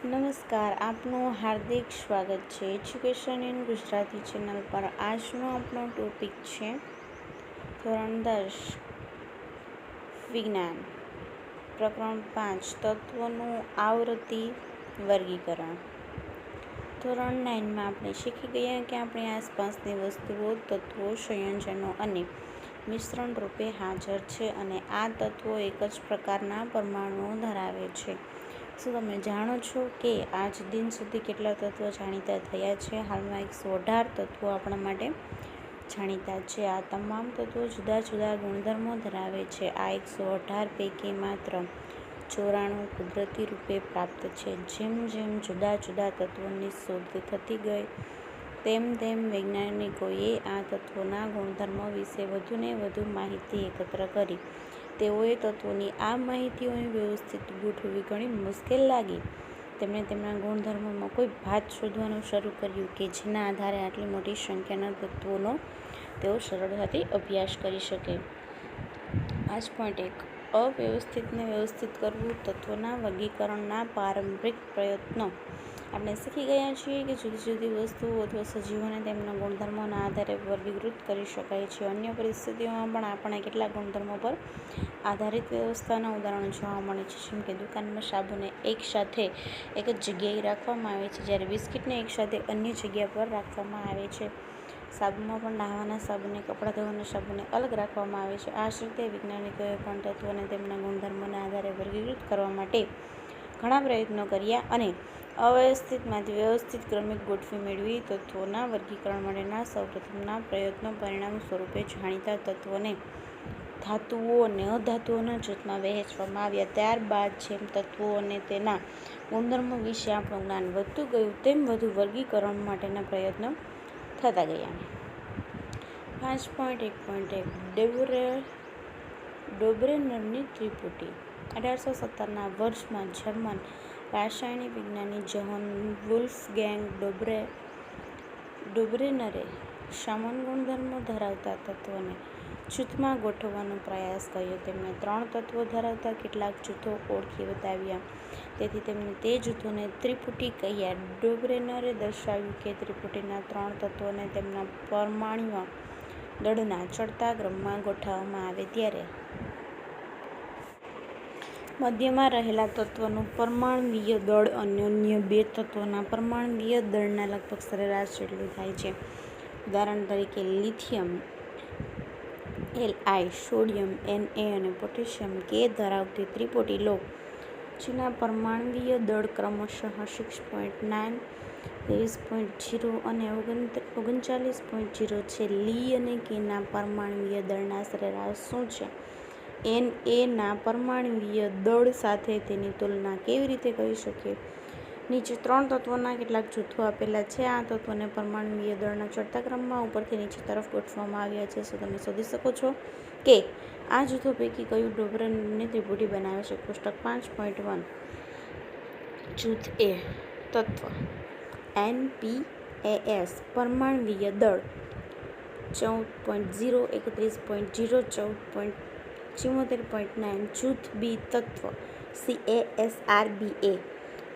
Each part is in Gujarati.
નમસ્કાર, આપનું હાર્દિક સ્વાગત છે એજ્યુકેશન ઇન ગુજરાતી ચેનલ પર। આજનો આપણો ટોપિક છે ધોરણ 10 વિજ્ઞાન, પ્રકરણ 5 તત્વોનું આવૃત્તિ વર્ગીકરણ। ધોરણ 9માં આપણે શીખી ગયા કે આપણી આસપાસની વસ્તુઓ, તત્વો, સંયોજનો અને મિશ્રણ રૂપે હાજર છે અને આ તત્વો એક જ પ્રકારના પરમાણુઓ ધરાવે છે। શું તમે જાણો છો કે આજ દિન સુધી કેટલા તત્વો જાણીતા થયા છે? હાલમાં 118 તત્વો આપણા માટે જાણીતા છે। આ તમામ તત્વો જુદા જુદા ગુણધર્મો ધરાવે છે। આ 118 પૈકી માત્ર 94 કુદરતી રૂપે પ્રાપ્ત છે। જેમ જેમ જુદા જુદા તત્વોની શોધ થતી ગઈ તેમ તેમ વૈજ્ઞાનિકોએ આ તત્વોના ગુણધર્મો વિશે વધુને વધુ માહિતી એકત્ર કરી। તેઓએ તત્વોની આ માહિતીઓને વ્યવસ્થિત ગોઠવવી ઘણી મુશ્કેલ લાગી। તેમણે તેમના ગુણધર્મોમાં કોઈ ભાત શોધવાનું શરૂ કર્યું કે જેના આધારે આટલી મોટી સંખ્યાના તત્વોનો તેઓ સરળતાથી અભ્યાસ કરી શકે। 5.1 અવ્યવસ્થિતને વ્યવસ્થિત કરવું। તત્વોના વર્ગીકરણના પ્રારંભિક પ્રયત્નો। આપણે શીખી ગયા છીએ કે જુદી જુદી વસ્તુઓ અથવા સજીવોને તેમના ગુણધર્મોના આધારે વર્ગીકૃત કરી શકાય છે। અન્ય પરિસ્થિતિઓમાં પણ આપણને કેટલાક ગુણધર્મો પર આધારિત વ્યવસ્થાના ઉદાહરણો જોવા મળે છે, જેમ કે દુકાનમાં સાબુને એકસાથે એક જ જગ્યાએ રાખવામાં આવે છે, જ્યારે બિસ્કિટને એકસાથે અન્ય જગ્યા પર રાખવામાં આવે છે। સાબુમાં પણ નહાવાના સાબુને કપડાં ધોવાના સાબુને અલગ રાખવામાં આવે છે। આ જ રીતે વૈજ્ઞાનિકોએ પણ તત્વોને તેમના ગુણધર્મોના આધારે વર્ગીકૃત કરવા માટે ઘણા પ્રયત્નો કર્યા અને અવ્યવસ્થિતમાંથી વ્યવસ્થિત ક્રમિક ગોઠવણી મેળવી। તત્વોના વર્ગીકરણ માટેના સૌપ્રથમના પ્રયત્નો પરિણામ સ્વરૂપે જાણીતા તત્વોને ધાતુઓ અને અધાતુઓના જૂથમાં વહેંચવામાં આવ્યા। ત્યારબાદ જેમ તત્વો અને તેના ગુણધર્મો વિશે આપણું જ્ઞાન વધતું ગયું તેમ વધુ વર્ગીકરણ માટેના પ્રયત્નો થતા ગયા। 5.1 ડોબ્રેનરની ત્રિપુટી। 1817ના વર્ષમાં જર્મન રાસાયણિક વિજ્ઞાની જોહાન વુલ્ફગેંગ ડોબ્રેનરે સમાન ગુણધર્મો ધરાવતા તત્વોને જૂથમાં ગોઠવવાનો પ્રયાસ કર્યો। તેમણે 3 તત્વો ધરાવતા કેટલાક જૂથો ઓળખી બતાવ્યા, તેથી તેમણે તે જૂથોને ત્રિપુટી કહ્યા। ડોબ્રેનરે દર્શાવ્યું કે ત્રિપુટીના 3 તત્વોને તેમના પરમાણ્વીય દળના ચડતા ક્રમમાં ગોઠવવામાં આવે ત્યારે મધ્યમાં રહેલા તત્વનું પરમાણ્વીય દળ અન્ય 2 તત્વોના પરમાણ્વીય દળના લગભગ સરેરાશ જેટલું થાય છે। ઉદાહરણ તરીકે લિથિયમ Li, સોડિયમ Na અને પોટેશિયમ K ધરાવતી ત્રિપુટી લો, જેના પરમાણ્વીય દળ ક્રમશઃ 6.9, 23.0 અને 39.0 છે। લી અને Kના પરમાણ્વીય દળના સરેરાશ શું છે? Na ના પરમાણ્વીય દળ સાથે તેની તુલના કેવી રીતે કરી શકીએ? નીચે 3 તત્વોના કેટલાક જૂથો આપેલા છે। આ તત્વોને પરમાણ્વીય દળના ચડતા ક્રમમાં ઉપરથી નીચે તરફ ગોઠવવામાં આવ્યા છે। શું તમે શોધી શકો છો કે આ જૂથો પૈકી કયું ડોબ્રેનરની ત્રિપુટી બનાવે છે? કોષ્ટક 5.1 જૂથ A તત્વ NPAS પરમાણ્વીય દળ 14.0, 31.0, 14.9। જૂથ B તત્વ CASRBA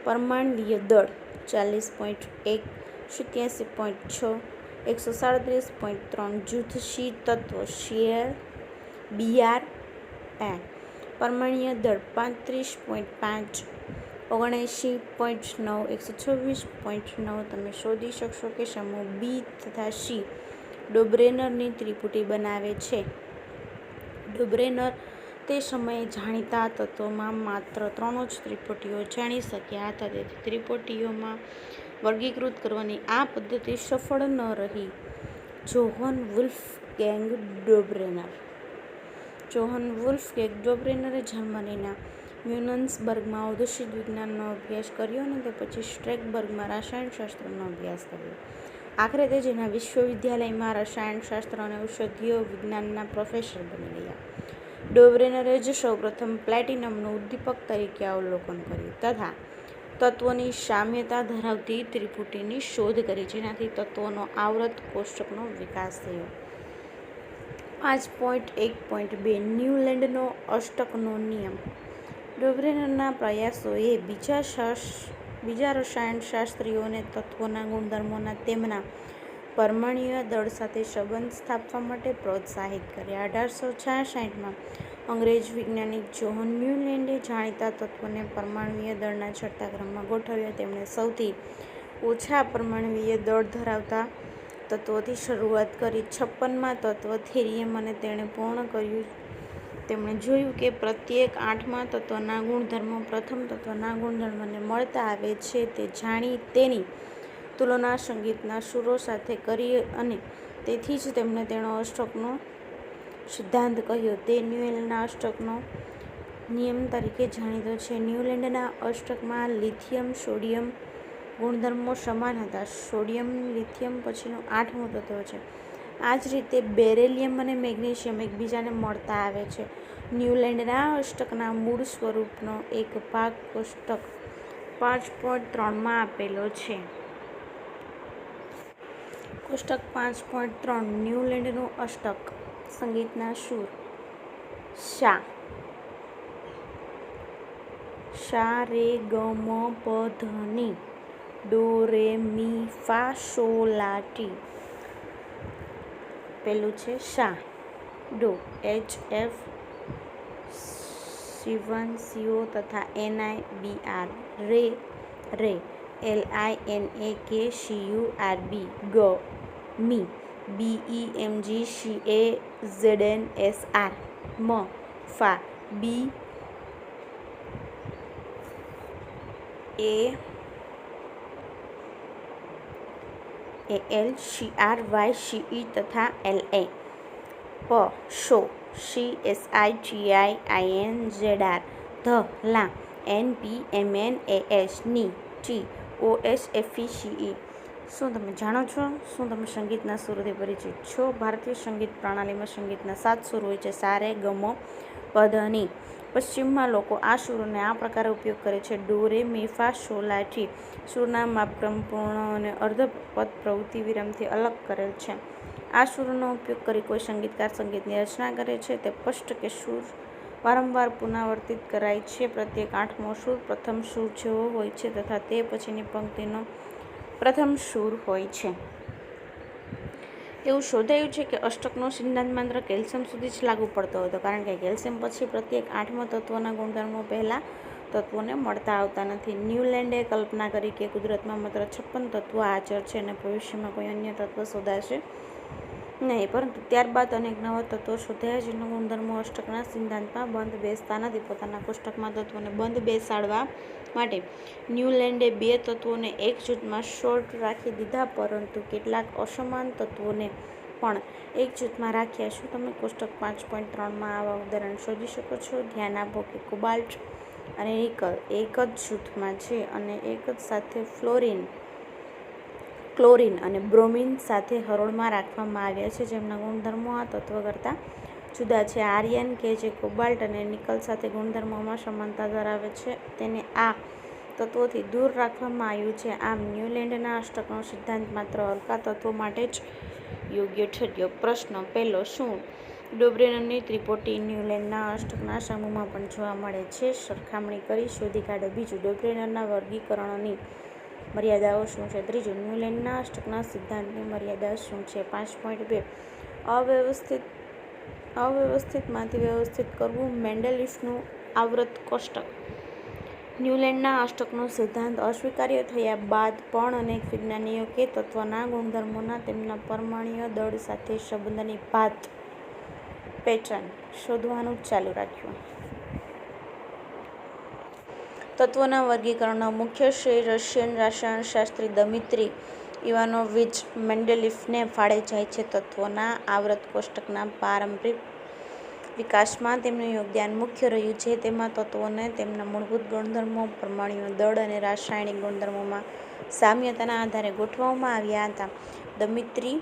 પરમાણ્વીય દળ 40.1, 87.6, 137.3। જૂથ C તત્વ BRA પરમાણ્વીય દળ 35.5, 79.9, 126.9। તમે શોધી શકશો કે સમૂહ B તથા C ડોબ્રેનરની ત્રિપુટી બનાવે છે। ડોબ્રેનર તે સમયે જાણીતા તત્વોમાં માત્ર 3 જ ત્રિપુટીઓ જાણી શક્યા હતા, તેથી ત્રિપુટીઓમાં વર્ગીકૃત કરવાની આ પદ્ધતિ સફળ ન રહી। જોહાન વુલ્ફગેંગ ડોબ્રેનરે જર્મનીના મ્યુનિસબર્ગમાં ઔષધ વિજ્ઞાનનો અભ્યાસ કર્યો અને તે પછી સ્ટ્રેસબર્ગમાં રસાયણશાસ્ત્રનો અભ્યાસ કર્યો। આખરે તે જેના વિશ્વવિદ્યાલયમાં રસાયણશાસ્ત્ર અને ઔષધીય વિજ્ઞાનના પ્રોફેસર બની ગયા। ડોબ્રેનરે જ સૌપ્રથમ પ્લેટિનમનું ઉદ્દીપક તરીકે અવલોકન કર્યું તથા તત્વોની સામ્યતા ધરાવતી ત્રિપુટીની શોધ કરી, જેનાથી તત્વોનો આવર્ત કોષ્ટકનો વિકાસ થયો। 5.1.2 ન્યુલેન્ડનો અષ્ટકનો નિયમ। ડોબ્રેનરના પ્રયાસોએ બીજા રસાયણશાસ્ત્રીઓને તત્વોના ગુણધર્મોના તેમના પરમાણ્વીય દળ સાથે સંબંધ સ્થાપવા માટે પ્રોત્સાહિત કર્યા. 1866માં અંગ્રેજ વૈજ્ઞાનિક જ્હોન ન્યુલેન્ડે જાણીતા તત્વોને પરમાણ્વીય દળના છઠ્ઠા ક્રમમાં ગોઠવ્યા. તેમણે સૌથી ઓછા પરમાણ્વીય દળ ધરાવતા તત્વોથી શરૂઆત કરી. 56માં તત્વ થેરિયમ અને તેણે પૂર્ણ કર્યું. તેમણે જોયું કે પ્રત્યેક 8મા તત્વના ગુણધર્મો પ્રથમ તત્વના ગુણધર્મને મળતા આવે છે. તે જાણી તેની તુલના સંગીતના સૂરો સાથે કરી અને તેથી જ તેમણે તેનો અષ્ટકનો સિદ્ધાંત કહ્યો. તે ન્યુલેન્ડના અષ્ટકનો નિયમ તરીકે જાણીતો છે. ન્યુલેન્ડના અષ્ટકમાં લિથિયમ સોડિયમ ગુણધર્મો સમાન હતા. સોડિયમ લિથિયમ પછીનું 8મું તત્વ છે. આ જ રીતે બેરિલિયમ અને મેગ્નેશિયમ એકબીજાને મળતા આવે છે. ન્યુલેન્ડના અષ્ટકના મૂળ સ્વરૂપનો એક ભાગ કોષ્ટક 5.3માં આપેલો છે. કોષ્ટક 5.3 ન્યુલેન્ડનું અષ્ટક. સંગીતના સૂર: શા, શા રે ગ મ પ ધ ની, ડો રે મી ફા સો લા ટી. પેલું છે શા, ડો HF C1 CO તથા NI BR. રે, રે LINAK CURB. ગ, મી BEMG CA ZN SR. મ, ફા B A AL CRY CE તથા LA. પ, શો CSITIINZR. ધ, લા NPMNAS. ની, ટી OSFECE. શું તમે જાણો છો? શું તમે સંગીતના સૂરોથી પરિચિત છો? ભારતીય સંગીત પ્રણાલીમાં સંગીતના 7 સૂર હોય છે: સા, રે, ગ, મ, પ, ધ, ની. પશ્ચિમમાં લોકો આ સૂરોને આ પ્રકારે ઉપયોગ કરે છે: ડો, રે, મી, ફા, સો, લા, ટી. સૂરના માપક્રમ પૂર્ણ અને અર્ધ પદ પ્રવૃત્તિ વિરામથી અલગ કરેલ છે. આ સૂરોનો ઉપયોગ કરી કોઈ સંગીતકાર સંગીતની રચના કરે છે. તે સ્પષ્ટ કે સૂર વારંવાર પુનરાવર્તિત કરાય છે. પ્રત્યેક 8મો સૂર પ્રથમ સૂર જેવો હોય છે તથા તે પછીની પંક્તિનો પ્રથમ સૂર હોય છે. એવું શોધાયું છે કે અષ્ટકનો સિદ્ધાંત માત્ર કેલ્શિયમ સુધી જ લાગુ પડતો હતો, કારણ કે કેલ્શિયમ પછી પ્રત્યેક 8મા તત્વના ગુણધર્મો પહેલા તત્વોને મળતા આવતા નથી. ન્યુલેન્ડે કલ્પના કરી કે કુદરતમાં માત્ર 56 તત્વો હાજર છે અને ભવિષ્યમાં કોઈ અન્ય તત્વ શોધાશે નહીં, પરંતુ ત્યારબાદ અનેક નવા તત્વો શોધાયા જેના ગુણધર્મો અષ્ટકના સિદ્ધાંતમાં બંધ બેસતા નથી. પોતાના કોષ્ટકમાં તત્વોને બંધ બેસાડવા માટે ન્યુલેન્ડે 2 તત્વોને એક જૂથમાં શોર્ટ રાખી દીધા, પરંતુ કેટલાક અસમાન તત્વોને પણ એક જૂથમાં રાખ્યા. શું તમે કોષ્ટક 5.3માં આવા ઉદાહરણ શોધી શકો છો? ધ્યાન આપો કે કોબાલ્ટ અને નિકલ એક જ જૂથમાં છે અને એક જ સાથે ક્લોરીન અને બ્રોમિન સાથે હરોળમાં રાખવામાં આવ્યા છે, જેમના ગુણધર્મો આ તત્વ કરતાં જુદા છે. આર્યન કે જે કોબાલ્ટ અને નિકલ સાથે ગુણધર્મોમાં સમાનતા ધરાવે છે, તેને આ તત્વોથી દૂર રાખવામાં આવ્યું છે. આમ ન્યુલેન્ડના અષ્ટકનો સિદ્ધાંત માત્ર હલકા તત્વો માટે જ યોગ્ય ઠર્યો. પ્રશ્ન પહેલો, શું ડોબ્રેનની ત્રિપુટી ન્યુલેન્ડના અષ્ટકના સમૂહમાં પણ જોવા મળે છે? સરખામણી કરી શોધી કાઢો. બીજું, ડોબ્રેનરના વર્ગીકરણની મર્યાદાઓ શું છે? ત્રીજું, ન્યુલેન્ડના અષ્ટકના સિદ્ધાંતની મર્યાદા શું છે? 5.2 અવ્યવસ્થિતમાંથી વ્યવસ્થિત કરવું. મેન્ડેલિફનું આવૃત કોષ્ટક. ન્યુલેન્ડના અષ્ટકનો સિદ્ધાંત અસ્વીકાર્ય થયા બાદ પણ અનેક વિજ્ઞાનીઓ કે તત્વના ગુણધર્મોના તેમના પરમાણ્વીય દળ સાથે સંબંધની પેટર્ન શોધવાનું ચાલુ રાખ્યું. તત્વોના વર્ગીકરણનો મુખ્ય શ્રેય રશિયન રસાયણશાસ્ત્રી દમિત્રી ઇવાનોવિચ મેન્ડેલિફને ફાળે જાય છે. તત્વોના આવૃત કોષ્ટકના પારંપરિક વિકાસમાં તેમનું યોગદાન મુખ્ય રહ્યું છે. તેમાં તત્વોને તેમના મૂળભૂત ગુણધર્મો, પરમાણ્વીય દળ અને રાસાયણિક ગુણધર્મોમાં સામ્યતાના આધારે ગોઠવવામાં આવ્યા હતા. દમિત્રી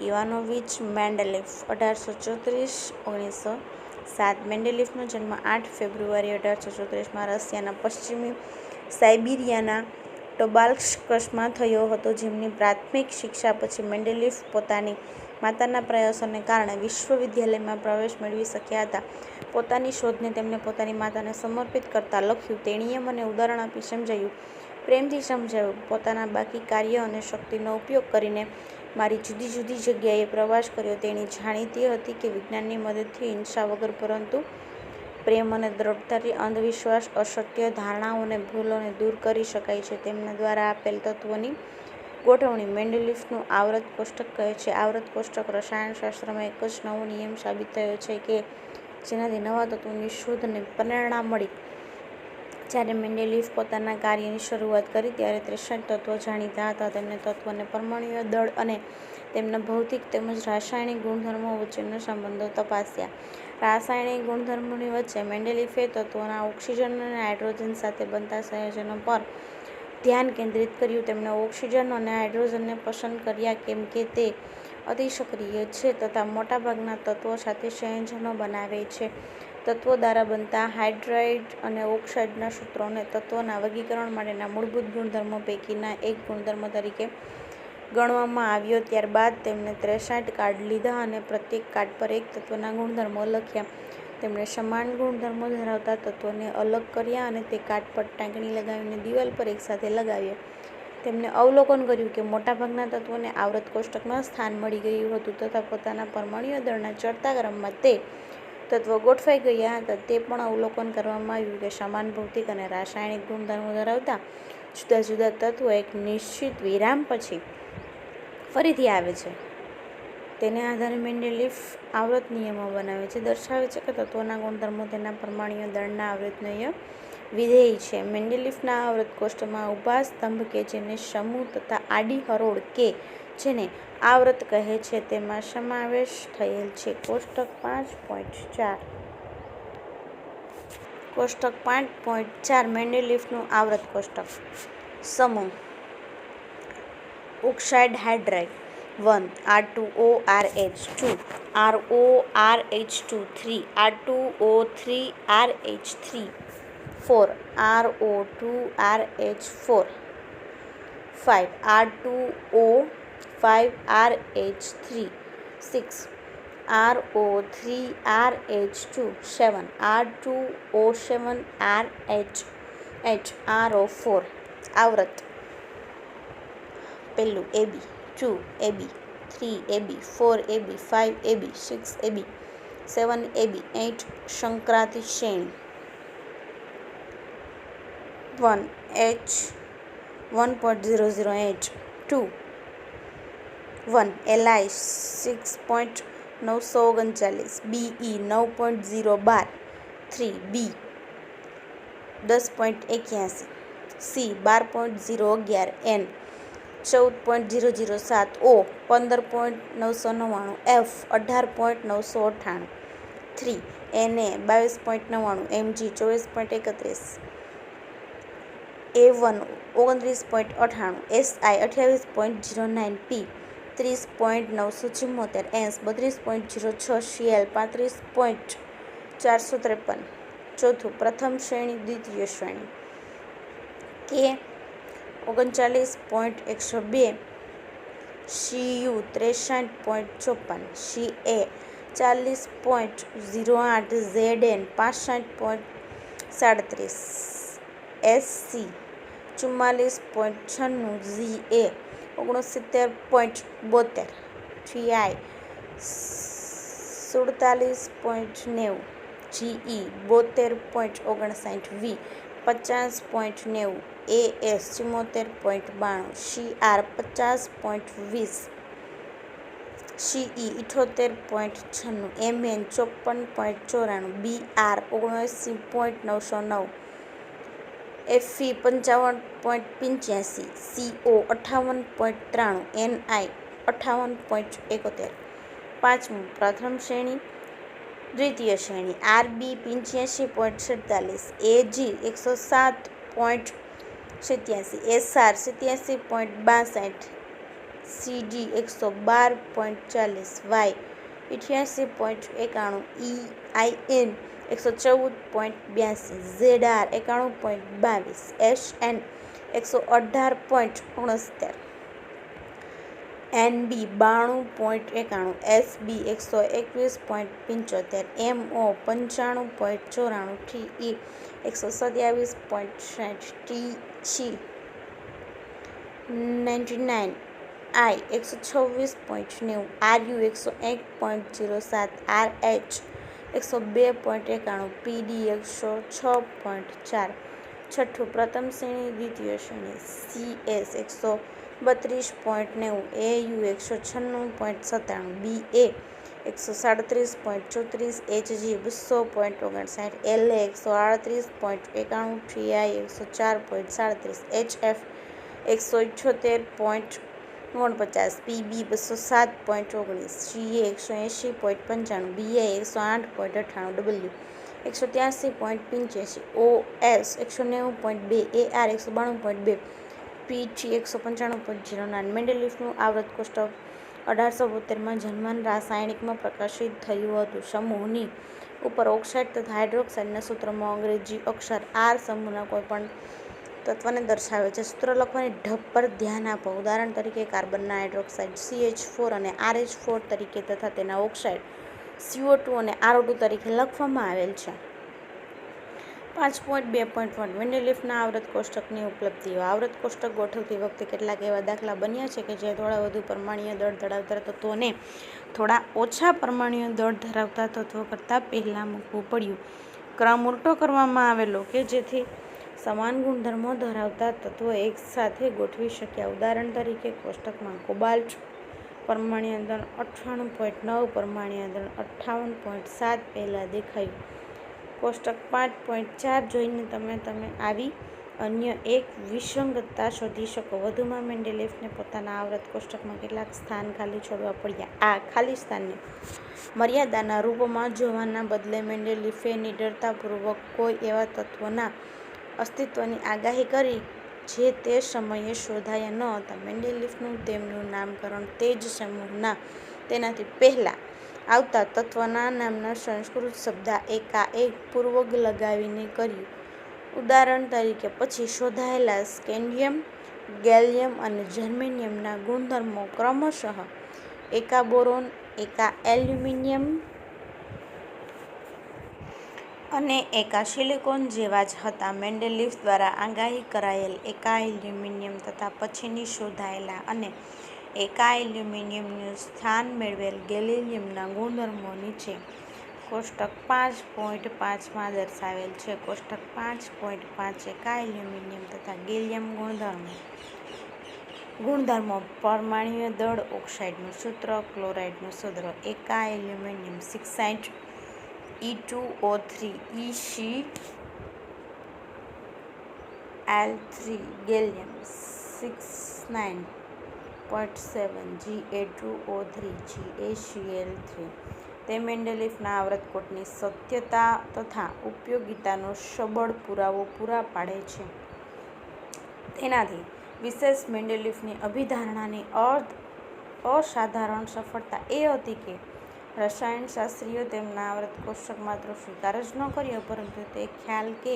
ઇવાનોવિચ મેન્ડેલિફ 1834-1907. મેન્ડેલિફનો જન્મ 8 ફેબ્રુઆરી 1834માં રશિયાના પશ્ચિમી સાઇબિરિયાના ટોબાલ્સ્કમાં થયો હતો. જેમની પ્રાથમિક શિક્ષા પછી મેન્ડેલિફ પોતાની માતાના પ્રયાસોને કારણે વિશ્વવિદ્યાલયમાં પ્રવેશ મેળવી શક્યા હતા. પોતાની શોધને તેમણે પોતાની માતાને સમર્પિત કરતા લખ્યું. તેણીએ મને ઉદાહરણ આપી સમજાવ્યું પ્રેમથી સમજાવ્યું. પોતાના બાકી કાર્ય અને શક્તિનો ઉપયોગ કરીને મારી જુદી જુદી જગ્યાએ પ્રવાસ કર્યો. તેણી જાણીતી હતી કે વિજ્ઞાનની મદદથી હિંસા વગર, પરંતુ પ્રેમ અને દ્રઢતાથી અંધવિશ્વાસ, અસત્ય ધારણાઓ અને ભૂલોને દૂર કરી શકાય છે. તેમના દ્વારા આપેલ તત્વોની ગોઠવણી મેન્ડેલિફનું આવર્ત કોષ્ટક કહે છે. આવર્ત કોષ્ટક રસાયણશાસ્ત્રમાં એક જ નવો નિયમ સાબિત થયો છે કે જેનાથી નવા તત્વોની શોધને પ્રેરણા મળી. જ્યારે મેન્ડેલિફ પોતાના કાર્યની શરૂઆત કરી ત્યારે 63 તત્વો જાણીતા હતા. તેમણે તત્વોને પરમાણુય દળ અને તેમના ભૌતિક તેમજ રાસાયણિક ગુણધર્મો વચ્ચેના સંબંધો તપાસ્યા. રાસાયણિક ગુણધર્મોની વચ્ચે મેન્ડેલિફે તત્વોના ઓક્સિજન અને હાઇડ્રોજન સાથે બનતા સંયોજનો પર ધ્યાન કેન્દ્રિત કર્યું. તેમણે ઓક્સિજન અને હાઇડ્રોજનને પસંદ કર્યા કેમ કે તે અતિસક્રિય છે તથા મોટાભાગના તત્વો સાથે સંયોજનો બનાવે છે. તત્વો દ્વારા બનતા હાઇડ્રાઇડ અને ઓક્સાઇડના સૂત્રોને તત્વોના વર્ગીકરણ માટેના મૂળભૂત ગુણધર્મો પૈકીના એક ગુણધર્મ તરીકે ગણવામાં આવ્યો. ત્યારબાદ તેમણે 63 કાર્ડ લીધા અને પ્રત્યેક કાર્ડ પર એક તત્વના ગુણધર્મો લખ્યા. તેમણે સમાન ગુણધર્મો ધરાવતા તત્વોને અલગ કર્યા અને તે કાર્ડ પર ટાંકણી લગાવીને દિવાલ પર એકસાથે લગાવ્યા. તેમણે અવલોકન કર્યું કે મોટાભાગના તત્વોને આવર્ત કોષ્ટકમાં સ્થાન મળી ગયું હતું તથા પોતાના પરમાણુય દળના ચડતા ક્રમમાં તે તત્વો ગોઠવાઈ ગયા હતા. તે પણ અવલોકન કરવામાં આવ્યું કે સમાન ભૌતિક અને રાસાયણિક ગુણધર્મો ધરાવતા જુદા જુદા તત્વો એક નિશ્ચિત વિરામ પછી ફરીથી આવે છે. તેને આધારે મેન્ડેલિફ આવર્ત નિયમો બનાવે છે. દર્શાવે છે કે તત્વોના ગુણધર્મો તેના પરમાણુય દળના આવર્તનીય વિધેય છે. મેન્ડેલિફના આવર્ત કોષ્ટકમાં ઊભા સ્તંભ કે જેને સમૂહ તથા આડી હરોળ કે જેને આવર્ત કહે છે તેમાં સમાવેશ થયેલ છે. કોષ્ટક 5.4 કોષ્ટક 5.4 મેન્ડેલિફનું આવર્ત કોષ્ટક. સમૂહ oxide hydride 1 R2O RH2 RORH2 3 R2O3RH3 4 RO2RH4 5 R2O5RH3 6 RO3RH2 7 R2O7RH RO4 આવર્ત. પહેલું AB 2 AB 3 AB 4 AB 5 AB 6 AB 7 AB 8 Sankranti શ્રેણી 1 H 1.008 2 1 LI 6.939 BE 9.012 3 B 10.81 C 12.011 N 14.007 O 15.999 F 18.998 3 NA 22.99 MG 24.31 A1 29.98 SI 28.09 P 30.974 S 32.06 CL 35.453 ચોથું પ્રથમ શ્રેણી દ્વિતીય શ્રેણી K 39.102 CU 63.54 CA 40.08 ZN 65.37 SC 44.96 ZA 69.72 TI 47.90 GE 72.59 V 50.90 AS 74.92 CR 50.20 CE 78.96 MN 54.94 BR 79.909 FE 55.85 CO 58.93 NI 58.71 પાંચમું પ્રથમ શ્રેણી દ્વિતીય શ્રેણી RB 85.47 AG 107.87 SR 87.62 CG 112.40 Y 88.91 EIN 114.82 ZR 91.22 SN 118.69 NB 92.91 SB 121.75 MO 95.94 TE 127.60 TC 99, I 126.90, RU 101.07, RH 102.91, PD 106.4. છઠ્ઠું પ્રથમ શ્રેણી દ્વિતીય શ્રેણી CS 132.90, AU 196.97, BA 137.34, HG 200.59, LA 138.91, TI 104.37, HF 178.49, PB 207.19, CA 180.95, BI 108.98, W 183.85, OS 190.2, AR 192.2, PT 195.09. મેન્ડેલિફનું આવૃત કોષ્ટક 1872માં જર્મન રાસાયણિકમાં પ્રકાશિત થયું હતું. સમૂહની ઉપર ઓક્સાઇડ તથા હાઇડ્રોક્સાઇડના સૂત્રમાં અંગ્રેજી અક્ષર R સમૂહના કોઈપણ તત્વને દર્શાવે છે. સૂત્ર લખવાની ઢબ પર ધ્યાન આપો. ઉદાહરણ તરીકે કાર્બનના હાઇડ્રોક્સાઇડ CH4 અને RH4 તરીકે તથા તેના ઓક્સાઇડ CO2 અને RO2 તરીકે લખવામાં આવેલ છે. 5.2.1 મેન્ડેલિફના આવૃત કોષ્ટકની ઉપલબ્ધિઓ. આવૃત કોષ્ટક ગોઠવતી વખતે કેટલાક એવા દાખલા બન્યા છે કે જે થોડા વધુ પરમાણ્વીય દળ ધરાવતા તત્વોને થોડા ઓછા પરમાણ્વીય દળ ધરાવતા તત્વો કરતાં પહેલાં મૂકવું પડ્યું. ક્રમ ઉલટો કરવામાં આવેલો કે જેથી સમાન ગુણધર્મો ધરાવતા તત્વો એકસાથે ગોઠવી શક્યા. ઉદાહરણ તરીકે કોષ્ટકમાં કોબાલ્ટ પરમાણ્વીય દળ 98.9, પરમાણ્વીય દળ 58.7 પહેલાં દેખાયું. કોષ્ટક 5.4 જોઈને તમે આવી અન્ય એક વિસંગતતા શોધી શકો. વધુમાં મેન્ડેલિફને પોતાના આવૃત કોષ્ટકમાં કેટલાક સ્થાન ખાલી છોડવા પડ્યા. આ ખાલી સ્થાનને મર્યાદાના રૂપમાં જોવાના બદલે મેન્ડેલિફે નિડરતાપૂર્વક કોઈ એવા તત્વોના અસ્તિત્વની આગાહી કરી જે તે સમયે શોધાયા ન હતા. મેન્ડેલિફનું તેમનું નામકરણ તે જ સમૂહના તેનાથી પહેલાં આવતા તત્વના નામના સંસ્કૃત શબ્દ એકાએક પૂર્વગ લગાવીને કર્યું. ઉદાહરણ તરીકે પછી શોધાયેલા સ્કેન્ડિયમ, ગેલિયમ અને જર્મેનિયમના ગુણધર્મો ક્રમશઃ એકા બોરોન, એકા એલ્યુમિનિયમ અને એકા સિલિકોન જેવા જ હતા. મેન્ડેલિફ દ્વારા આગાહી કરાયેલ એકા એલ્યુમિનિયમ તથા પછીની શોધાયેલા અને એકા એલ્યુમિનિયમનું સ્થાન મેળવેલ ગેલિયમના ગુણધર્મો નીચે કોષ્ટક 5.5માં દર્શાવેલ છે. કોષ્ટક 5.5 એકા એલ્યુમિનિયમ તથા ગેલિયમ ગુણધર્મો. પરમાણ્વીય દળ ઓક્સાઇડનું સૂત્ર, ક્લોરાઇડનું સૂત્ર. એકા aluminium 660 E2O3 ECl3, gallium 69.7 Ga2O3 GaCl3. તે મેન્ડેલિફના આવૃત કોષ્ટકની સત્યતા તથા ઉપયોગિતાનો સબળ પુરાવો પૂરા પાડે છે. તેનાથી વિશેષ મેન્ડેલિફની અભિધારણાની અસાધારણ સફળતા એ હતી કે રસાયણશાસ્ત્રીઓ તેમના આવૃત કોષ્ટક માત્ર સ્વીકાર જ ન કર્યો પરંતુ તે ખ્યાલ કે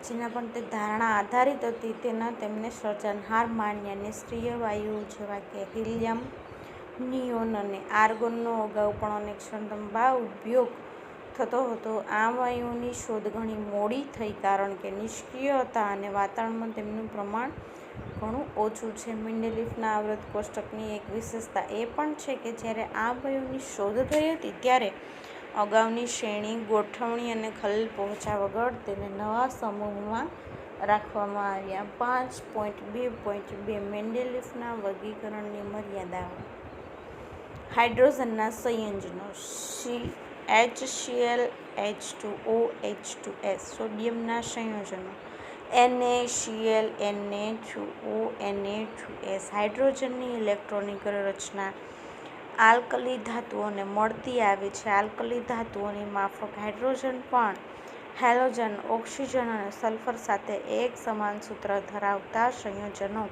જેના પર તે ધારણા આધારિત હતી તેના તેમને સર્જનહાર માન્યા. નિષ્ક્રિય વાયુઓ જેવા કે હિલિયમ, નિયોન અને આર્ગોનનો અગાઉ પણ અનેક સંદર્ભમાં ઉપયોગ થતો હતો. આ વાયુઓની શોધ ઘણી મોડી થઈ કારણ કે નિષ્ક્રિય હતા અને વાતાવરણમાં તેમનું પ્રમાણ ઘણું ઓછું છે. મેન્ડેલિફના આવૃત કોષ્ટકની એક વિશેષતા એ પણ છે કે જ્યારે આ વાયુઓની શોધ થઈ હતી ત્યારે અગાઉની શ્રેણી ગોઠવણી અને ખલેલ પહોંચ્યા વગર તેને નવા સમૂહમાં રાખવામાં આવ્યા. 5.2.2 મેન્ડેલિફના વર્ગીકરણની મર્યાદાઓ. હાઇડ્રોજનના સંયોજનો HCl, H2O, H2S. સોડિયમના સંયોજનો NaCl, Na2O, Na2S. હાઇડ્રોજનની ઇલેક્ટ્રોનિક રચના આલ્કલી ધાતુઓને મળતી આવે છે. આલ્કલી ધાતુઓની માફક હાઇડ્રોજન પણ હેલોજન, ઓક્સિજન અને સલ્ફર સાથે એક સમાન સૂત્ર ધરાવતા સંયોજનો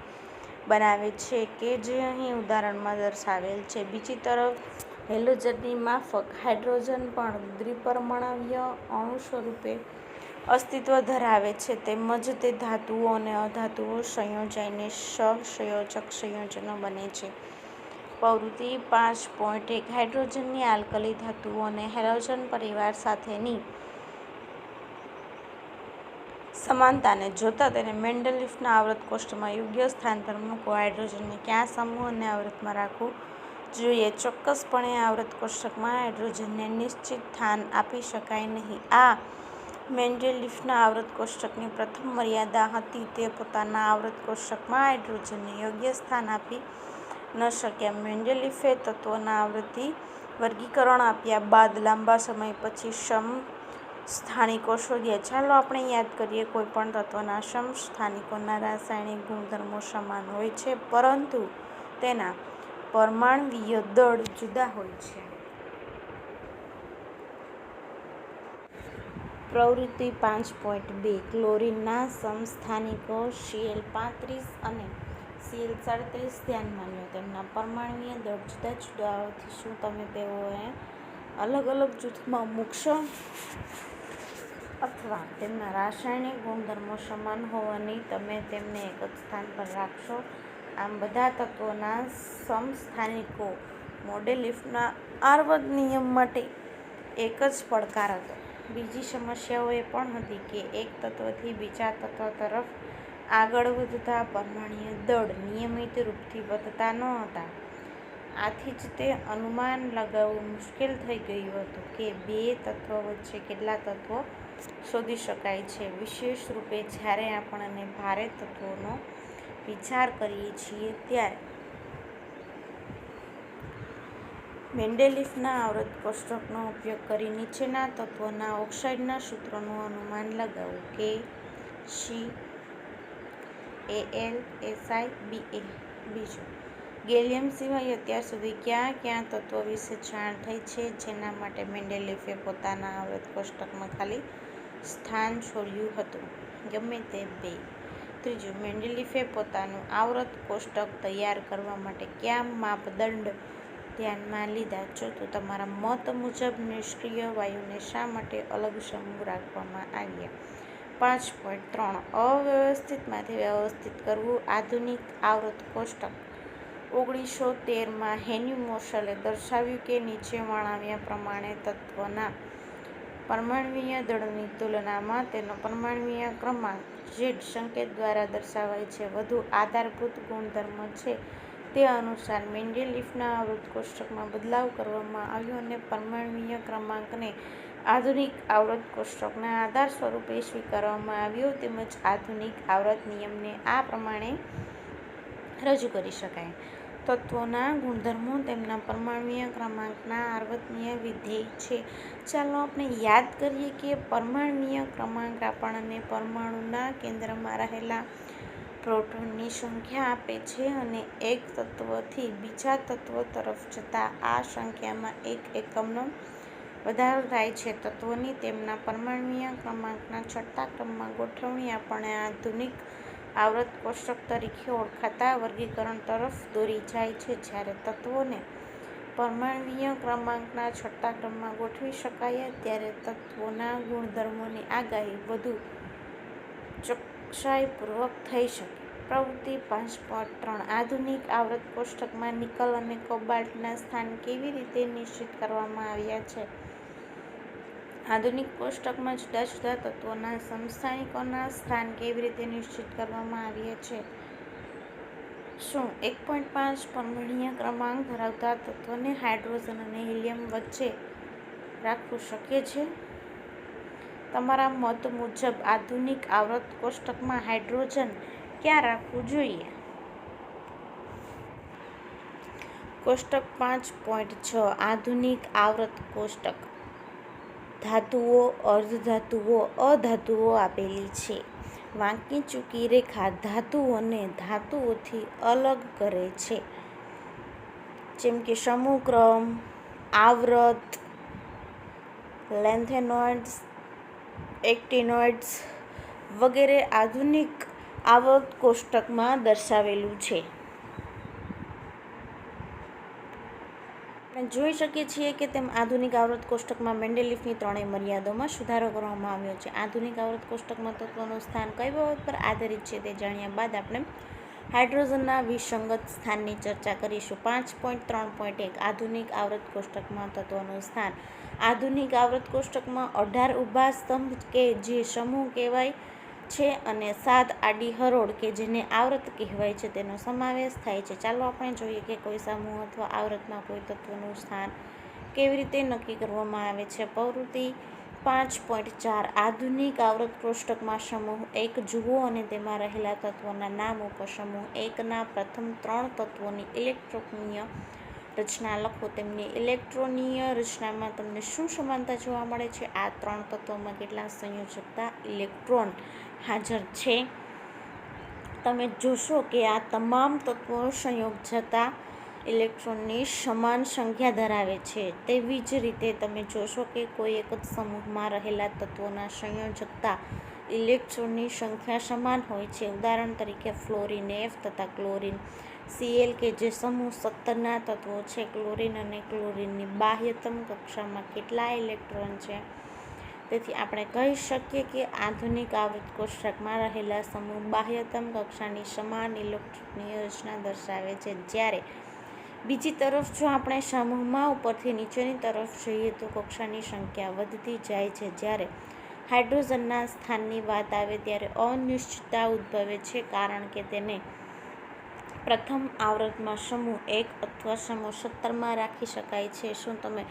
બનાવે છે કે જે અહીં ઉદાહરણમાં દર્શાવેલ છે. બીજી તરફ હેલોજનની માફક હાઇડ્રોજન પણ દ્વિપરમાણ્વીય અણુ સ્વરૂપે અસ્તિત્વ ધરાવે છે તેમજ તે ધાતુઓ અને અધાતુઓ સંયોજાઈને સહસંયોજક સંયોજનો બને છે. પ્રવૃત્તિ 5.1 હાઇડ્રોજનની આલ્કલી ધાતુઓ અને હેલોજન પરિવાર સાથેની સમાનતાને જોતા તેને મેન્ડેલિફના આવૃત કોષ્ટકમાં યોગ્ય સ્થાન પર મૂકો. હાઇડ્રોજનને કયા સમૂહ અને આવૃતમાં રાખવું જોઈએ? ચોક્કસપણે આવૃત કોષ્ટકમાં હાઇડ્રોજનને નિશ્ચિત સ્થાન આપી શકાય નહીં. આ મેન્ડેલિફના આવૃત કોષ્ટકની પ્રથમ મર્યાદા હતી. તે પોતાના આવૃત કોષ્ટકમાં હાઇડ્રોજનને યોગ્ય સ્થાન આપી ન શક્યા. મેન્ડેલિફે તત્વોના આવૃત્તિ વર્ગીકરણ આપ્યા બાદ લાંબા સમય પછી સમસ્થાનિકો શોધ્યા. ચાલો આપણે યાદ કરીએ. કોઈપણ તત્વના સમસ્થાનિકોના રાસાયણિક ગુણધર્મો સમાન હોય છે, પરંતુ તેના પરમાણ્વીય દળ જુદા હોય છે. પ્રવૃત્તિ 5.2 ક્લોરીનના સમસ્થાનિકો Cl35 અને Cl37 ધ્યાનમાં લો. તેમના પરમાણ્વીય દળ જુદા જુદા હોવાથી શું તમે તેઓને અલગ અલગ જૂથમાં મૂકશો? અથવા તેમના રાસાયણિક ગુણધર્મો સમાન હોવાથી તમે તેમને એક જ સ્થાન પર રાખશો? આમ બધા તત્વોના સમસ્થાનિકો મેન્ડેલિફના આવૃત નિયમ માટે એક જ પડકાર હતો. બીજી સમસ્યાઓ એ પણ હતી કે એક તત્વથી બીજા તત્વ તરફ આગળ વધતા પરમાણ્વીય દળ નિયમિત રૂપથી વધતા ન હતા. આથી જ તે અનુમાન લગાવવું મુશ્કેલ થઈ ગયું હતું કે બે તત્વો વચ્ચે કેટલા તત્વો શોધી શકાય છે. વિશેષ રૂપે જ્યારે આપણે ભારે તત્વોનો વિચાર કરીએ છીએ ત્યારે મેન્ડેલિફના આવૃત કોષ્ટકનો ઉપયોગ કરી નીચેના તત્વોના ઓક્સાઇડના સૂત્રોનું અનુમાન લગાવો: K, C, Al, Si, Ba. બીજું, ગેલિયમ સિવાય અત્યાર સુધી કયા કયા તત્વો વિશે જાણ થઈ છે જેના માટે મેન્ડેલિફે પોતાના આવૃત કોષ્ટકમાં ખાલી સ્થાન છોડ્યું હતું? ગમે તે 2. ત્રીજું, મેન્ડેલિફે પોતાનું આવૃત કોષ્ટક તૈયાર કરવા માટે કયા માપદંડ ધ્યાનમાં લીધા? ચોથું, તમારા મત મુજબ નિષ્ક્રિય વાયુને શા માટે અલગ સમૂહ રાખવામાં આવ્યા? 5.3 અવ્યવસ્થિતમાંથી વ્યવસ્થિત કરવું. આધુનિક આવૃત કોષ્ટક 1913માં હેન્રી મોસલે દર્શાવ્યું કે નીચે વર્ણવ્યા પ્રમાણે તત્વના પરમાણ્વીય દળની તુલનામાં તેનો પરમાણ્વીય ક્રમાંક Z સંકેત દ્વારા દર્શાવાય છે વધુ આધારભૂત ગુણધર્મ છે. તે અનુસાર મેન્ડેલિફના આવૃત કોષ્ટકમાં બદલાવ કરવામાં આવ્યો અને પરમાણ્વીય ક્રમાંકને આધુનિક આવૃત કોષ્ટકના આધાર સ્વરૂપે સ્વીકારવામાં આવ્યો. તેમજ આધુનિક આવૃત નિયમને આ પ્રમાણે રજૂ કરી શકાય: તત્વોના ગુણધર્મો તેમના પરમાણ્વીય ક્રમાંકના આવર્તનીય વિધેય છે. ચાલો આપણે યાદ કરીએ કે પરમાણ્વીય ક્રમાંક આપણને પરમાણુના કેન્દ્રમાં રહેલા પ્રોટોનની સંખ્યા આપે છે અને એક તત્વથી બીજા તત્વ તરફ જતા આ સંખ્યામાં એક એકમનો વધારો થાય છે. તત્વોની તેમના પરમાણ્વીય ક્રમાંકના છઠ્ઠા ક્રમમાં ગોઠવણી આપણને આધુનિક આવૃત કોષ્ટક તરીકે ઓળખાતા વર્ગીકરણ તરફ દોરી જાય છે. જ્યારે તત્વોને પરમાણ્વીય ક્રમાંકના છઠ્ઠા ક્રમમાં ગોઠવી શકાય ત્યારે તત્વોના ગુણધર્મોની આગાહી વધુ ચોકસાઈપૂર્વક થઈ શકે. પ્રવૃત્તિ 5.3 આધુનિક આવૃત કોષ્ટકમાં નિકલ અને કોબાલ્ટના સ્થાન કેવી રીતે નિશ્ચિત કરવામાં આવ્યા છે? આધુનિક કોષ્ટકમાં જુદા જુદા તત્વોના સમસ્થાનિકોના સ્થાન કેવી રીતે નિશ્ચિત કરવામાં આવ્યા છે? શું 1.5 પરમાણ્વીય ક્રમાંક ધરાવતા તત્વને હાઇડ્રોજન અને હિલિયમ વચ્ચે રાખવું શક્ય છે? તમારા મત મુજબ આધુનિક આવૃત કોષ્ટકમાં હાઇડ્રોજન ક્યાં રાખવું જોઈએ? કોષ્ટક 5.6 આધુનિક આવૃત કોષ્ટક ધાતુઓ, અર્ધધાતુઓ, અધાતુઓ આપેલી છે. વાંકી ચૂકી રેખા ધાતુઓને ધાતુઓથી અલગ કરે છે, જેમ કે સમૂહ ક્રમ, આવૃત, લેન્થેનોઇડ્સ, એક્ટિનોઇડ્સ વગેરે આધુનિક આવૃત કોષ્ટકમાં દર્શાવેલું છે. આપણે જોઈ શકીએ છીએ કે તેમ આધુનિક આવૃત કોષ્ટકમાં મેન્ડેલિફની ત્રણેય મર્યાદાઓમાં સુધારો કરવામાં આવ્યો છે. આધુનિક આવૃત કોષ્ટકમાં તત્વોનું સ્થાન કઈ બાબત પર આધારિત છે તે જાણ્યા બાદ આપણે હાઇડ્રોજનના વિસંગત સ્થાનની ચર્ચા કરીશું. 5.3.1 આધુનિક આવૃત કોષ્ટકમાં તત્વોનું સ્થાન. આધુનિક આવૃત કોષ્ટકમાં 18 ઊભા સ્તંભ કે જે સમૂહ કહેવાય છે અને 7 આડી હરોળ કે જેને આવૃત્ત કહેવાય છે તેનો સમાવેશ થાય છે. ચાલો આપણે જોઈએ કે કોઈ સમૂહ અથવા આવૃત્તમાં કોઈ તત્વનું સ્થાન કેવી રીતે નક્કી કરવામાં આવે છે. પ્રવૃત્તિ 5.4 આધુનિક આવૃત્ત કોષ્ટકમાં સમૂહ 1 જુઓ અને તેમાં રહેલા તત્વોના નામ ઉપસમૂહ 1ના પ્રથમ 3 તત્વોની ઇલેક્ટ્રોનીય રચના લખો. તેમની ઇલેક્ટ્રોનીય રચનામાં તમને શું સમાનતા જોવા મળે છે? આ 3 તત્વોમાં કેટલા સંયોજકતા ઇલેક્ટ્રોન હાજર છે? તમે જોશો કે આ તમામ તત્વો સંયોજકતા ઇલેક્ટ્રોનની સમાન સંખ્યા ધરાવે છે. તેવી જ રીતે તમે જોશો કે કોઈ એક જ સમૂહમાં રહેલા તત્વોના સંયોજકતા ઇલેક્ટ્રોનની સંખ્યા સમાન હોય છે. ઉદાહરણ તરીકે ફ્લોરિન F તથા ક્લોરિન Cl કે જે સમૂહ 17ના તત્વો છે. ક્લોરિન અને ક્લોરિનની બાહ્યતમ કક્ષામાં કેટલા ઇલેક્ટ્રોન છે? તેથી આપણે કહી શકીએ કે આધુનિક આવૃત્ત કોષ્ટકમાં રહેલા સમૂહ બાહ્યતમ કક્ષાની સમાન ઇલેક્ટ્રોનીય રચના દર્શાવે છે. જ્યારે બીજી તરફ જો આપણે સમૂહમાં ઉપરથી નીચેની તરફ જઈએ તો કક્ષાની સંખ્યા વધતી જાય છે. જ્યારે હાઇડ્રોજનના સ્થાનની વાત આવે ત્યારે અનિશ્ચિતતા ઉદ્ભવે છે કારણ કે તેને પ્રથમ આવૃત્તમાં સમૂહ 1 અથવા સમૂહ 17માં રાખી શકાય છે. શું તમે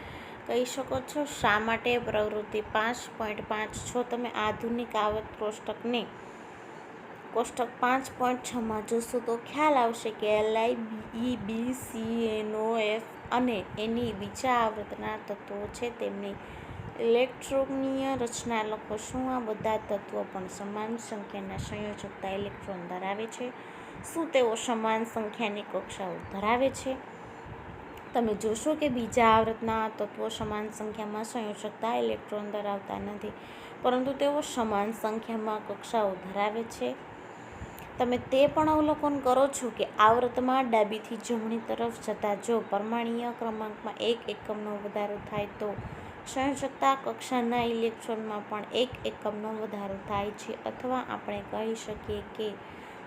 કહી શકો છો શા માટે? પ્રવૃત્તિ 5.5 જો તમે આધુનિક આવૃત્ત કોષ્ટક 5.6માં જોશો તો ખ્યાલ આવશે કે Li, Be, Be, C, NO, F અને એની બીજા આવૃત્તના તત્વો છે તેમની ઇલેક્ટ્રોનીય રચના લખો. શું આ બધા તત્વો પણ સમાન સંખ્યાના સંયોજકતા ઇલેક્ટ્રોન ધરાવે છે? શું તેઓ સમાન સંખ્યાની કક્ષાઓ ધરાવે છે? તમે જોશો કે બીજા આવૃત્તના તત્વો સમાન સંખ્યામાં સંયોજકતા ઇલેક્ટ્રોન ધરાવતા નથી, પરંતુ તેઓ સમાન સંખ્યામાં કક્ષાઓ ધરાવે છે. તમે તે પણ અવલોકન કરો છો કે આવૃત્તમાં ડાબીથી જમણી તરફ જતા જો પરમાણ્વીય ક્રમાંકમાં 1 એકમનો વધારો થાય તો સંયોજકતા કક્ષાના ઇલેક્ટ્રોનમાં પણ 1 એકમનો વધારો થાય છે. અથવા આપણે કહી શકીએ કે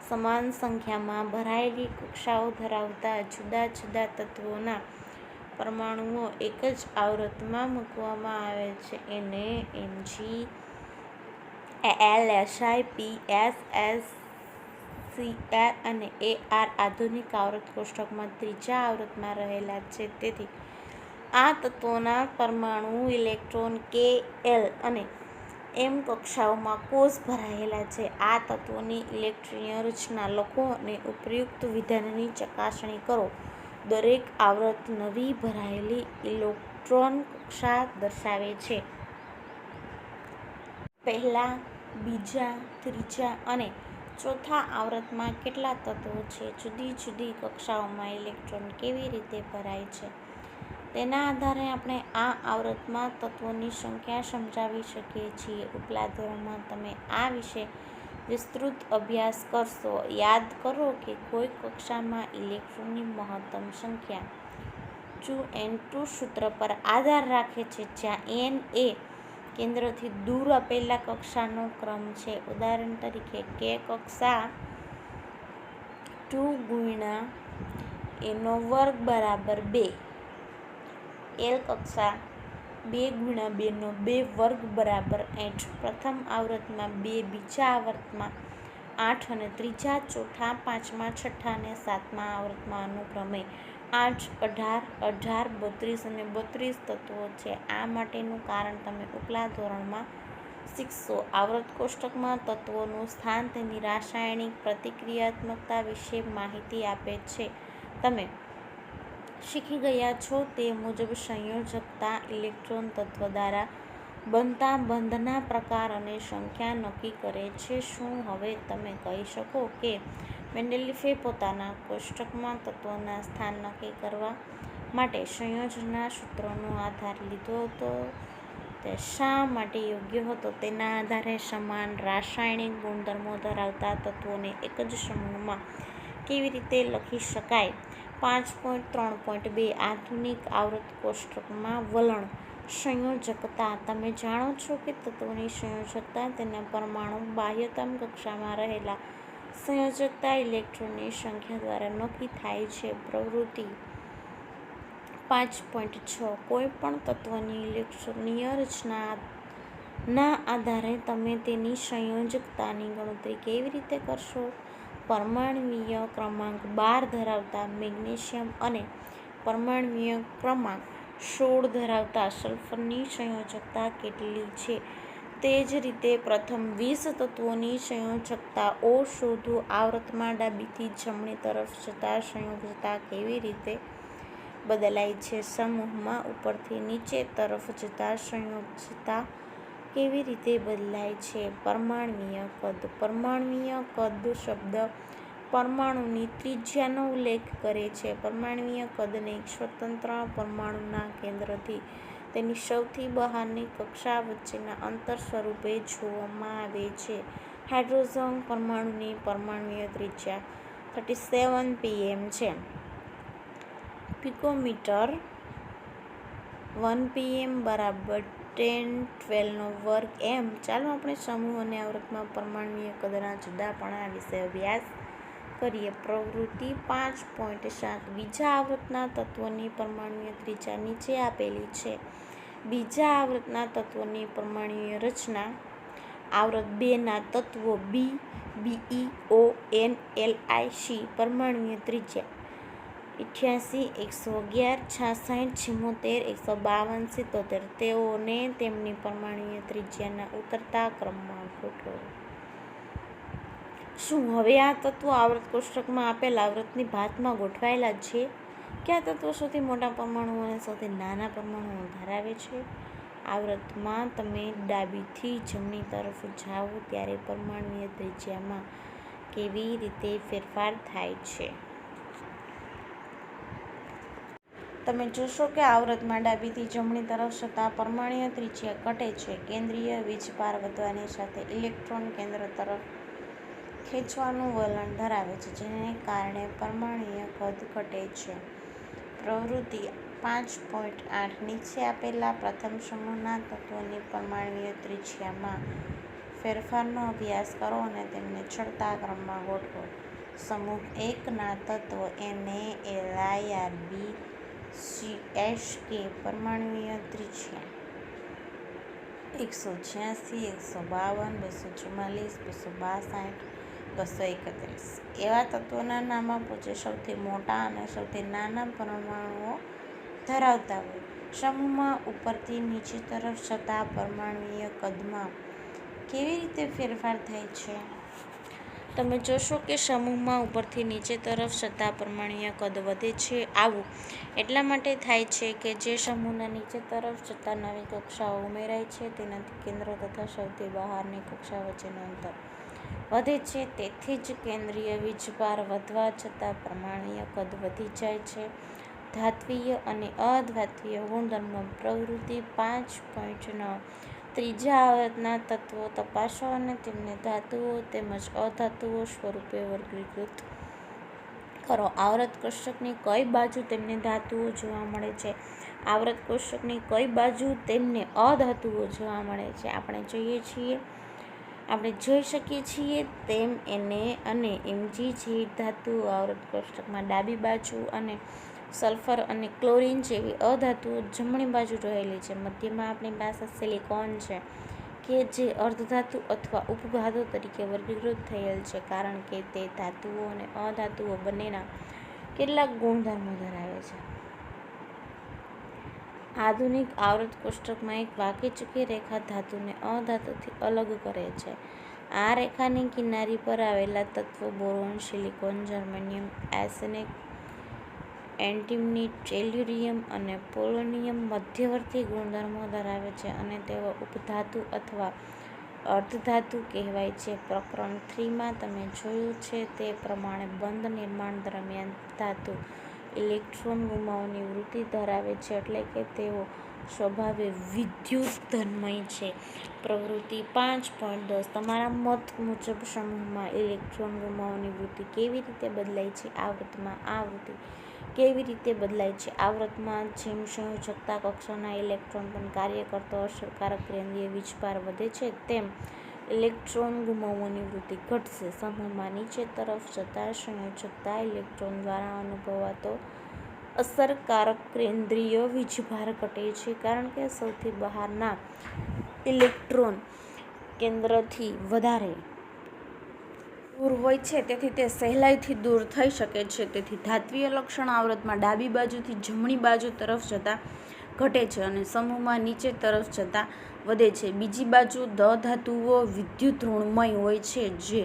સમાન સંખ્યામાં ભરાયેલી કક્ષાઓ ધરાવતા જુદા જુદા તત્વોના પરમાણુઓ એક જ આવૃત્તમાં મૂકવામાં આવે છે. એને Mg, Al, Si, P, S, Cl અને Ar આધુનિક આવૃત્ત કોષ્ટકમાં ત્રીજા આવૃત્તમાં રહેલા છે. તેથી આ તત્વોના પરમાણુ ઇલેક્ટ્રોન K, L અને M કક્ષાઓમાં કોષ ભરાયેલા છે. આ તત્વોની ઇલેક્ટ્રોનીય રચના લખો અને ઉપર્યુક્ત વિધાનની ચકાસણી કરો. દરેક આવૃત્ત નવી ભરાયેલી ઇલેક્ટ્રોન કક્ષા દર્શાવે છે. પહેલા, બીજા, ત્રીજા અને ચોથા આવૃત્તમાં કેટલા તત્વો છે? જુદી જુદી કક્ષાઓમાં ઇલેક્ટ્રોન કેવી રીતે ભરાય છે? તેના આધારે આપણે આ આવૃત્તમાં તત્વોની સંખ્યા સમજાવી શકીએ છીએ. ઉપલા ધોરણમાં તમે આ વિશે વિસ્તૃત અભ્યાસ કરશો. યાદ કરો કે કોઈ કક્ષામાં ઇલેક્ટ્રોનની મહત્તમ સંખ્યા n2 સૂત્ર પર આધાર રાખે છે, જ્યાં n એ કેન્દ્રથી દૂર આપેલા કક્ષાનો ક્રમ છે. ઉદાહરણ તરીકે K કક્ષા 2 × n2 બરાબર 2, L કક્ષા 2 × 2 બરાબર 8. પ્રથમ આવૃત્તમાં 2, બીજા આવૃત્તમાં 8 અને ત્રીજા, ચોથા, પાંચમા, છઠ્ઠા અને સાતમા આવૃત્તમાં અનુક્રમે 8, 18, 18, 32 અને 32 તત્વો છે. આ માટેનું કારણ તમે ઉપલા ધોરણમાં શીખશો. આવૃત્ત કોષ્ટકમાં તત્વોનું સ્થાન તેની રાસાયણિક પ્રતિક્રિયાત્મકતા વિશે માહિતી આપે છે. તમે શીખી ગયા છો તે મુજબ સંયોજકતા ઇલેક્ટ્રોન તત્વ દ્વારા બનતા બંધના પ્રકાર અને સંખ્યા નક્કી કરે છે. શું હવે તમે કહી શકો કે મેન્ડેલિફે પોતાના કોષ્ટકમાં તત્વોના સ્થાન નક્કી કરવા માટે સંયોજનના સૂત્રનો આધાર લીધો હતો? તે શા માટે યોગ્ય હતો? તેના આધારે સમાન રાસાયણિક ગુણધર્મો ધરાવતા તત્વોને એક જ સમૂહમાં કેવી રીતે લખી શકાય? 5.3.2 આધુનિક આવૃત્ત કોષ્ટકમાં વલણ સંયોજકતા. તમે જાણો છો કે તત્વોની સંયોજકતા તેના પરમાણુ બાહ્યતમ કક્ષામાં રહેલા સંયોજકતા ઇલેક્ટ્રોનની સંખ્યા દ્વારા નક્કી થાય છે. પ્રવૃત્તિ 5.6 કોઈ પણ તત્વની ઇલેક્ટ્રોનીય રચના ના આધારે તમે તેની સંયોજકતાની ગણતરી કેવી રીતે કરશો? પરમાણ્વીય ક્રમાંક 12 ધરાવતા મેગ્નેશિયમ અને પરમાણ્વીય ક્રમાંક 16 ધરાવતા સલ્ફરની સંયોજકતા કેટલી છે? તે જ રીતે પ્રથમ 20 તત્વોની સંયોજકતાઓ શોધો. આવર્તમાં ડાબીથી જમણી તરફ જતા સંયોજકતા કેવી રીતે બદલાય છે? સમૂહમાં ઉપરથી નીચે તરફ જતા સંયોજકતા કેવી રીતે બદલાય છે? પરમાણ્વીય કદ. પરમાણ્વીય કદ શબ્દ પરમાણુની ત્રિજ્યાનો ઉલ્લેખ કરે છે. પરમાણ્વીય કદને એક સ્વતંત્ર પરમાણુના કેન્દ્રથી તેની સૌથી બહારની કક્ષા વચ્ચેના અંતર સ્વરૂપે જોવામાં આવે છે. હાઇડ્રોજન પરમાણુની પરમાણ્વીય ત્રિજ્યા 37 pm છે. પિકોમીટર 1 pm બરાબર 1012 m. ચાલો આપણે સમૂહ અને આવર્તમાં પરમાણ્વીય કદના જુદાપણા વિશે અભ્યાસ કરીએ. પ્રવૃત્તિ 5.7 બીજા આવર્તના તત્વોની પરમાણ્વીય ત્રિજ્યા નીચે આપેલી છે. બીજા આવર્તના તત્વોની પરમાણ્વીય રચના. આવર્ત 2 ના તત્વો B, Be, O, N, Li, C. પરમાણ્વીય ત્રિજ્યા 88, 111, 66, 77, 152, 77. તેઓને તેમની પરમાણ્વીય ત્રિજ્યાના ઉતરતા ક્રમમાં ગોઠવો. શું હવે આ તત્વો આવર્ત કોષ્ટકમાં આપેલ આવર્તની ભાતમાં ગોઠવાયેલા છે? કયા તત્વો સૌથી મોટા પરમાણુઓ અને સૌથી નાના પરમાણુઓ ધરાવે છે? આવર્તમાં તમે ડાબીથી જમણી તરફ જાઓ ત્યારે પરમાણ્વીય ત્રિજ્યામાં કેવી રીતે ફેરફાર થાય છે? તમે જોશો કે આવર્તમાં ડાબીથી જમણી તરફ જતાં પરમાણ્વીય ત્રિજ્યા ઘટે છે. કેન્દ્રીય વીજભાર વધવાની સાથે ઇલેક્ટ્રોન કેન્દ્ર તરફ ખેંચવાનું વલણ ધરાવે છે, જેને કારણે પરમાણ્વીય કદ ઘટે છે. પ્રવૃત્તિ 5.8 નીચે આપેલા પ્રથમ સમૂહના તત્વોની પરમાણ્વીય ત્રિજ્યામાં ફેરફારનો અભ્યાસ કરો અને તેમને ચડતા ક્રમમાં ગોઠવો. સમૂહ 1 ના તત્વો Na, Li, Rb, Sk. પરમાણ્વીય ત્રિજ્યા 186, 152, 244, 262, 231. એવા તત્વોના નામ આપો જે સૌથી મોટા અને સૌથી નાના પરમાણુઓ ધરાવતા હોય. સમૂહમાં ઉપરથી નીચે તરફ જતા પરમાણ્વીય કદમાં કેવી રીતે ફેરફાર થાય છે? તમે જોશો કે સમૂહમાં ઉપરથી નીચે તરફ જતા પરમાણ્વીય કદ વધે છે. આવું એટલા માટે થાય છે કે જે સમૂહના નીચે તરફ જતા નવી કક્ષાઓ ઉમેરાય છે તેનાથી કેન્દ્ર તથા સૌથી બહારની કક્ષા વચ્ચેનું અંતર વધે છે. તેથી જ કેન્દ્રીય વીજભાર વધવા છતાં પરમાણ્વીય કદ વધી જાય છે. ધાત્વિય અને અધાત્વિય ગુણધર્મો. પ્રવૃત્તિ 5.9 ત્રીજા આવર્તના તત્વો તપાસો અને તેમને ધાતુઓ તેમજ અધાતુઓ સ્વરૂપે વર્ગીકૃત કરો. આવર્ત કોષ્ટકની કઈ બાજુ તેમને ધાતુઓ જોવા મળે છે? આવર્ત કોષ્ટકની કઈ બાજુ તેમને અધાતુઓ જોવા મળે છે? આપણે જોઈ શકીએ છીએ તેમ Na અને Mg જેવી ધાતુઓ આવર્ત કોષ્ટકમાં ડાબી બાજુ અને સલ્ફર અને ક્લોરીન જેવી અધાતુઓ જમણી બાજુ રહેલી છે. મધ્યમાં આપણી પાસે સિલિકોન છે કે જે અર્ધધાતુ અથવા ઉપધાતુ તરીકે વર્ગીકૃત થયેલ છે કારણ કે તે ધાતુઓ અને અધાતુઓ બંનેના કેટલાક ગુણધર્મો ધરાવે છે. આધુનિક આવર્ત કોષ્ટકમાં એક વાંકી-ચૂકી રેખા ધાતુને અધાતુથી અલગ કરે છે. આ રેખાની કિનારી પર આવેલા તત્વો બોરોન, સિલિકોન, જર્મેનિયમ, આર્સેનિક, એન્ટિમની, ટેલ્યુરિયમ અને પોલોનિયમ મધ્યવર્તી ગુણધર્મો ધરાવે છે અને તેઓ ઉપધાતુ અથવા અર્ધધાતુ કહેવાય છે. પ્રકરણ 3 માં તમે જોયું છે તે પ્રમાણે બંધ નિર્માણ દરમિયાન ધાતુ ઇલેક્ટ્રોન ગુમાવવાની વૃત્તિ ધરાવે છે, એટલે કે તેઓ સ્વભાવે વિદ્યુતધર્મી છે. પ્રવૃત્તિ 5.10 તમારા મત મુજબ સમૂહમાં ઇલેક્ટ્રોન ગુમાવવાની વૃત્તિ કેવી રીતે બદલાય છે? આવર્તમાં આ વૃત્તિ કેવી રીતે બદલાય છે? આવર્તમાં જેમ સંયોજકતા કક્ષાના ઇલેક્ટ્રોન પર કાર્ય કરતો અસરકારક કેન્દ્રીય વીજભાર વધે છે તેમ ઇલેક્ટ્રોન ગુમાવવાની વૃત્તિ ઘટશે. સમૂહમાં નીચે તરફ જતા સંયોજકતા ઇલેક્ટ્રોન દ્વારા અનુભવાતો અસરકારક કેન્દ્રીય વીજભાર ઘટે છે કારણ કે સૌથી બહારના ઇલેક્ટ્રોન કેન્દ્રથી વધારે દૂર હોય છે, તેથી તે સહેલાઈથી દૂર થઈ શકે છે. તેથી ધાત્વીય લક્ષણ આવૃતમાં ડાબી બાજુથી જમણી બાજુ તરફ જતાં ઘટે છે અને સમૂહમાં નીચે તરફ જતાં વધે છે. બીજી બાજુ ધાતુઓ વિદ્યુત ઋણમય હોય છે, જે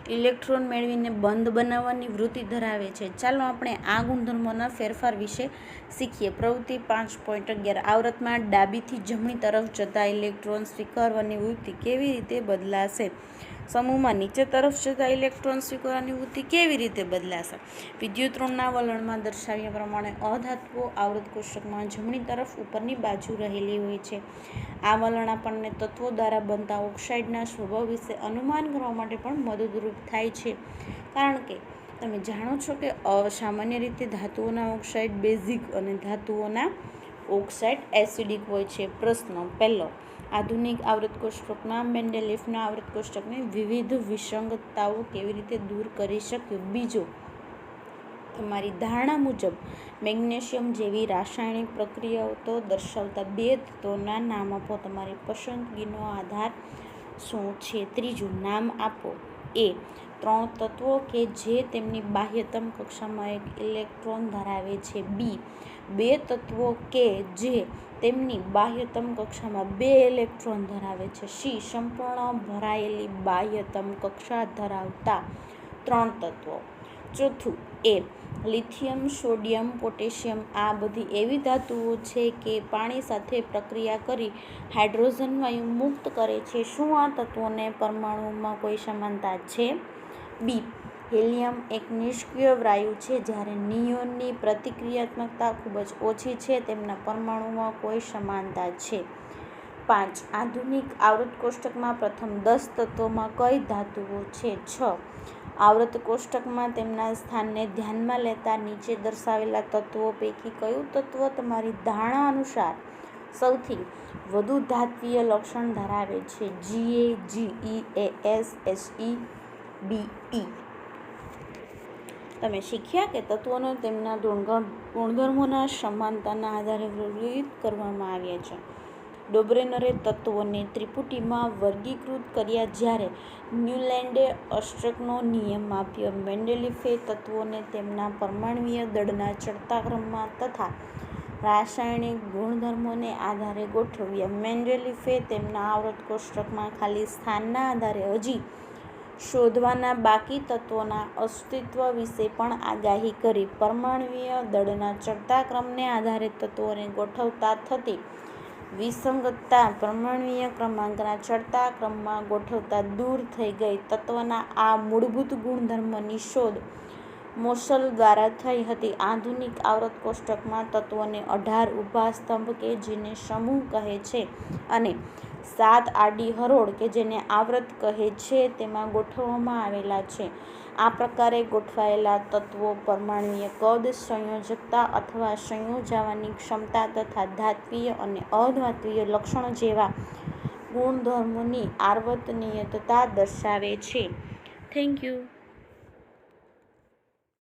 ઇલેક્ટ્રોન મેળવીને બંધ બનાવવાની વૃત્તિ ધરાવે છે. ચાલો આપણે આ ગુણધર્મોના ફેરફાર વિશે શીખીએ. પ્રવૃત્તિ 5.11 આવૃતમાં ડાબીથી જમણી તરફ જતા ઇલેક્ટ્રોન સ્વીકારવાની વૃત્તિ કેવી રીતે બદલાશે? સમૂહમાં નીચે તરફ જતા ઇલેક્ટ્રોન સ્વીકારવાની વૃત્તિ કેવી રીતે બદલાશે? વિદ્યુત ઋણના વલણમાં દર્શાવ્યા પ્રમાણે અધાતુઓ આવૃત કોષ્ટકમાં જમણી તરફ ઉપરની બાજુ રહેલી હોય છે. આ વલણ આપણને તત્વો દ્વારા બનતા ઓક્સાઇડના સ્વભાવ વિશે અનુમાન કરવા માટે પણ મદદરૂપ થાય છે, કારણ કે તમે જાણો છો કે સામાન્ય રીતે ધાતુઓના ઓક્સાઇડ બેઝિક અને ધાતુઓના ઓક્સાઇડ એસિડિક હોય છે. પ્રશ્ન પહેલો, આધુનિક આવૃત કોષ્ટકમાં મેન્ડેલિફના આવૃત કોષ્ટકની વિવિધ વિસંગતતાઓ કેવી રીતે દૂર કરી શક્યું? બીજો, તમારી ધારણા મુજબ મેગ્નેશિયમ જેવી રાસાયણિક પ્રક્રિયાઓ દર્શાવતા બે તત્વોના નામ આપો. તમારી પસંદગીનો આધાર શું છે? ત્રીજું, નામ આપો. એ. 3 તત્વો કે જે તેમની બાહ્યતમ કક્ષામાં એક ઇલેક્ટ્રોન ધરાવે છે. બી. 2 તત્વો કે જે તેમની બાહ્યતમ કક્ષામાં 2 ઇલેક્ટ્રોન ધરાવે છે. સી. સંપૂર્ણ ભરાયેલી બાહ્યતમ કક્ષા ધરાવતા 3 તત્વો. ચોથું, એ. લિથિયમ, સોડિયમ, પોટેશિયમ આ બધી એવી ધાતુઓ છે કે પાણી સાથે પ્રક્રિયા કરી હાઇડ્રોજન વાયુ મુક્ત કરે છે. શું આ તત્વોને પરમાણુમાં કોઈ સમાનતા છે? બી. હિલિયમ એક નિષ્ક્રિય વાયુ છે, જ્યારે નિયોનની પ્રતિક્રિયાત્મકતા ખૂબ જ ઓછી છે. તેમના પરમાણુમાં કોઈ સમાનતા છે. 5. આધુનિક આવૃત કોષ્ટકમાં પ્રથમ 10 તત્વોમાં કઈ ધાતુઓ છે? 6. આવૃત કોષ્ટકમાં તેમના સ્થાનને ધ્યાનમાં લેતા નીચે દર્શાવેલા તત્વો પૈકી કયું તત્વ તમારી ધારણા અનુસાર સૌથી વધુ ધાત્વીય લક્ષણ ધરાવે છે? Ga, Ge, As, Se, Be. તમે શીખ્યા કે તત્વોને તેમના ગુણધર્મોના સમાનતાના આધારે વર્ગીકૃત કરવામાં આવ્યા છે. ડોબ્રેનરે તત્વોને ત્રિપુટીમાં વર્ગીકૃત કર્યા જ્યારે ન્યુલેન્ડે અષ્ટકનો નિયમ આપ્યો. મેન્ડેલિફે તત્વોને તેમના પરમાણ્વીય દળના ચડતા ક્રમમાં તથા રાસાયણિક ગુણધર્મોને આધારે ગોઠવ્યા. મેન્ડેલિફે તેમના આવૃત કોષ્ટકમાં ખાલી સ્થાનના આધારે હજી શોધવાના બાકી તત્વોના અસ્તિત્વ વિશે પણ આગાહી કરી. પરમાણ્વીય દળના ચડતા ક્રમને આધારે તત્વોને ગોઠવતા થતી વિસંગતતા પરમાણ્વીય ક્રમાંકના ચડતા ક્રમમાં ગોઠવતા દૂર થઈ ગઈ. તત્વના આ મૂળભૂત ગુણધર્મની શોધ મોસલ દ્વારા થઈ હતી. આધુનિક આવૃત કોષ્ટકમાં તત્વોને 18 ઊભા સ્તંભ કે જેને સમૂહ કહે છે અને 7 આડી હરોળ કે જેને આવૃત કહે છે તેમાં ગોઠવવામાં આવેલા છે. આ પ્રકારે ગોઠવાયેલા તત્વો પરમાણ્વીય કદ, સંયોજકતા અથવા સંયોજાવાની ક્ષમતા તથા ધાત્વીય અને અધાત્વીય લક્ષણો જેવા ગુણધર્મોની આવર્તનીયતા દર્શાવે છે. Thank you.